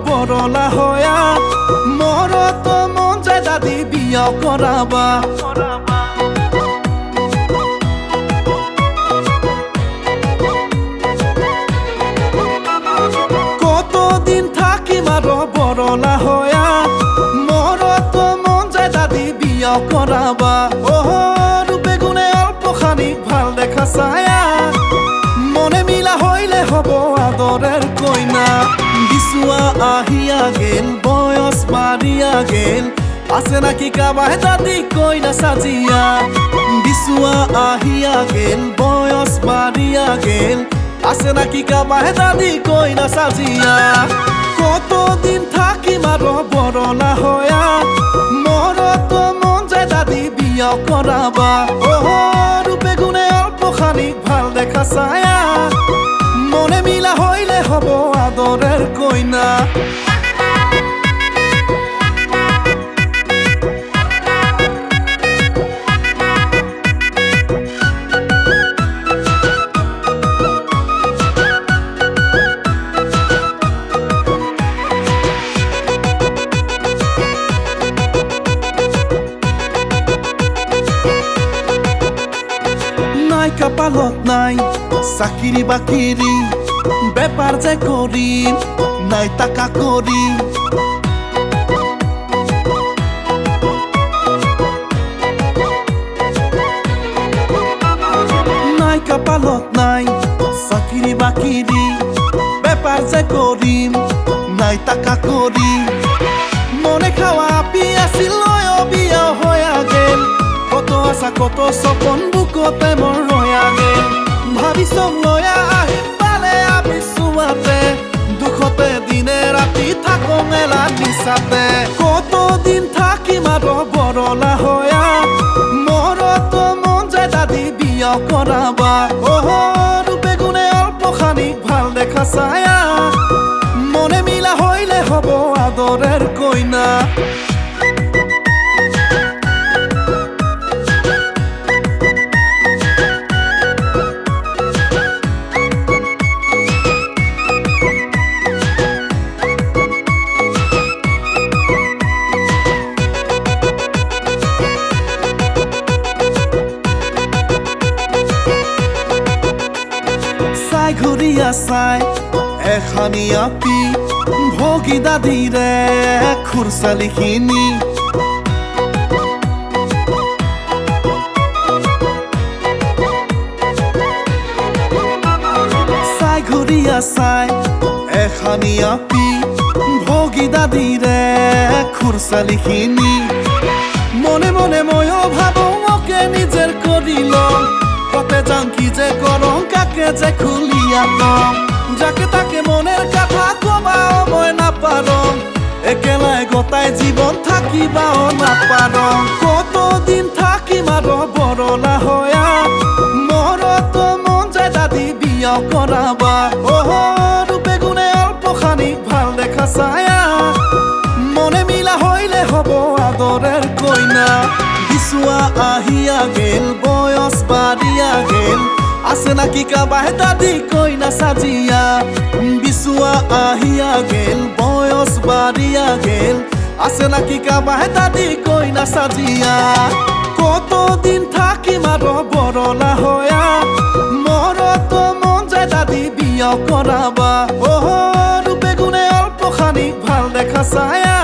বরলা হয়া মোর তো মন যায় দাদি বিয়া করাবা কতদিন থাকি মার বরলা হয়া মোর তো মন যায় দাদি বিয়া করাবা ওহ রূপে গুণে অল্প খানিক ভাল দেখা ছায়া মনে মিলা হইলে হব আদরের কইনা বিছুয়া আহিয়া গেল বয়স বাড়িয়া গেল আছে নাকি কাবায় দাদি কইনা সাজিয়া বিছুয়া আহিয়া গেল বয়স বাড়িয়া গেল আছে নাকি কাবায় দাদি কইনা সাজিয়া কতদিন থাকি মার বরলা হয়া মোর তো মন যায় দাদি বিয়া করাবা ওহ রূপে গুণে অল্প খানিক ভাল দেখা ছায়া মনে মিলা হইলে হব আদরের কইনা নাই কপালত নাই চাকিরি বাকিরি বেপার যে করি নাই টাকা করি নাই কপালত নাই চাকিরি বাকিরি বেপার যে করি নাই টাকা করি মনে খাওয়া পিয়াছিল বিয়া হইয়া গেল কত আশা কত সপন বুকতে মন রয়া গেল ভাবিছ লয়া আহিম পালে আমি চুয়াতে দুখতে দিনে রাতি থাকো মেলা নিচাতে কতদিন থাকি মার বরলা হয়া মোর তো মন যায় দাদি বিয়া করাবা ওহ রূপে গুণে অল্প খানিক ভাল দেখা ছায়া মনে মিলা হইলে হব আদরের কইনা ঘুরিয়া চাই এখানি আপি ভগি দাদিরে খুরসালিখিনি চাই ঘুরিয়া চাই এখানি আপি ভগি দাদিরে খুরসালিখিনি মনে মনে ময়ো ভাবো ওকে নিজের করিল কতে জাঙ্কি যে করং কাকে যে খুলিয়া কম যাকে তাকে মনের কথা কমাও মই না পারং একেলায় গোটাই জীবন থাকিবাও না পারং কতদিন থাকি মার বরলা হয়া মোর তো মন যায় দাদি বিয়া করাবা ওহ রূপে গুণে অল্প খানিক ভাল দেখা ছায়া মনে মিলা হইলে হব আদরের কইনা বিছুয়া আহিয়া গেল বয়স বাড়িয়া গেল আছে নাকি কাবায় দাদি কইনা সাজিয়া বিছুয়া আহিয়া গেল বয়স বাড়িয়া গেল আছে নাকি কাবায় দাদি কইনা সাজিয়া কতদিন থাকি মার বরলা হয়া মোর তো মন যায় দাদি বিয়া করাবা ওহ রূপে গুণে অল্প খানিক ভাল দেখা ছায়া